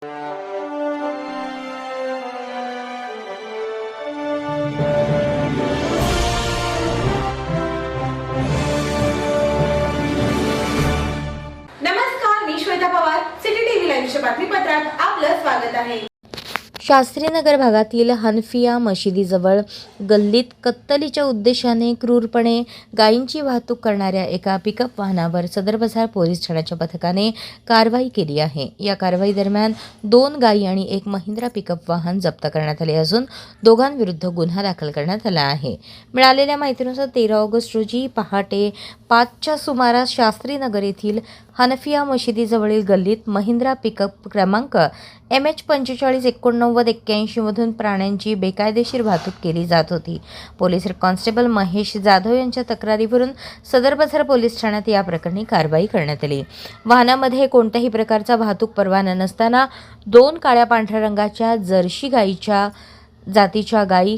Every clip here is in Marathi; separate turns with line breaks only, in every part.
नमस्कार, मी श्वेता पवार. सिटी टीव्ही लाईव्हच्या बातमीपत्रात आपलं स्वागत आहे.
शास्त्रीनगर भागातील हनफिया मशिदीजवळ गल्लीत कत्तलीच्या उद्देशाने क्रूरपणे गायींची वाहतूक करणाऱ्या एका पिकअप वाहनावर सदर बाजार पोलीस ठाण्याच्या पथकाने कारवाई केली आहे. या कारवाई दरम्यान 2 गायी आणि 1 महिंद्रा पिकअप वाहन जप्त करण्यात आले असून दोघांविरुद्ध गुन्हा दाखल करण्यात आला आहे. मिळालेल्या माहितीनुसार 13 ऑगस्ट रोजी पहाटे 5च्या सुमारास शास्त्रीनगर येथील हनफिया मशिदीजवळील गल्लीत महिंद्रा पिकअप क्रमांक MH 458981 मधून प्राण्यांची बेकायदेशीर वाहतूक केली जात होती. पोलीस कॉन्स्टेबल महेश जाधव यांच्या तक्रारीवरून सदर बाजार पोलीस ठाण्यात या प्रकरणी कारवाई करण्यात आली. वाहनामध्ये कोणत्याही प्रकारचा वाहतूक परवाना नसताना 2 काळ्या पांढऱ्या रंगाच्या जर्सी गायीच्या जातीच्या गायी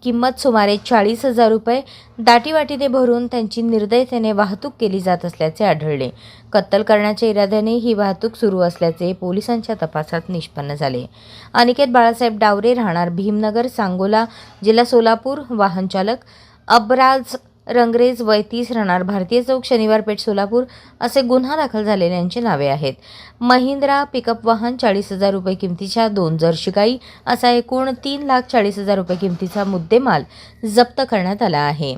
किंमत सुमारे 40,000 रुपये दाटीवाटीने भरून त्यांची निर्दयतेने वाहतूक केली जात असल्याचे आढळले. कत्तल करण्याच्या इराद्याने ही वाहतूक सुरू असल्याचे पोलिसांच्या तपासात निष्पन्न झाले. अनिकेत बाळासाहेब डावरे, राहणार भीमनगर, सांगोला, जिल्हा सोलापूर, वाहन चालक अबराज रंगरेज, वय 30, राहणार भारतीय चौक, शनिवार पेठ, सोलापूर असे गुन्हा दाखल झालेल्यांची नावे आहेत. महिंद्रा पिकअप वाहन, 40,000 रुपये किमतीच्या 2 जर्सी गाई असा एकूण 3,40,000 रुपये किमतीचा मुद्देमाल जप्त करण्यात आला आहे.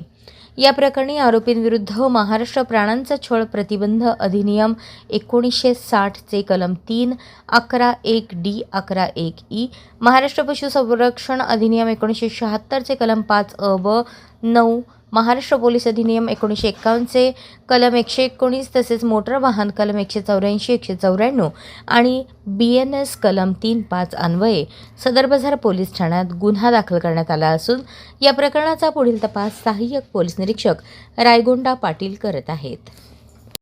या प्रकरणी आरोपींविरुद्ध महाराष्ट्र प्राण्यांचा छळ प्रतिबंध अधिनियम 1960 चे कलम 3, 11(1)D, 11(1)E, महाराष्ट्र पशुसंरक्षण अधिनियम 1976 चे कलम 5(अ) व 9, महाराष्ट्र पोलीस अधिनियम 1951 चे कलम 119 तसेच मोटर वाहन कलम 184, 194 आणि BNS कलम 3(5) अन्वये सदर बाजार पोलीस ठाण्यात गुन्हा दाखल करण्यात आला असून या प्रकरणाचा पुढील तपास सहाय्यक पोलीस निरीक्षक रायगोंडा पाटील करत आहेत.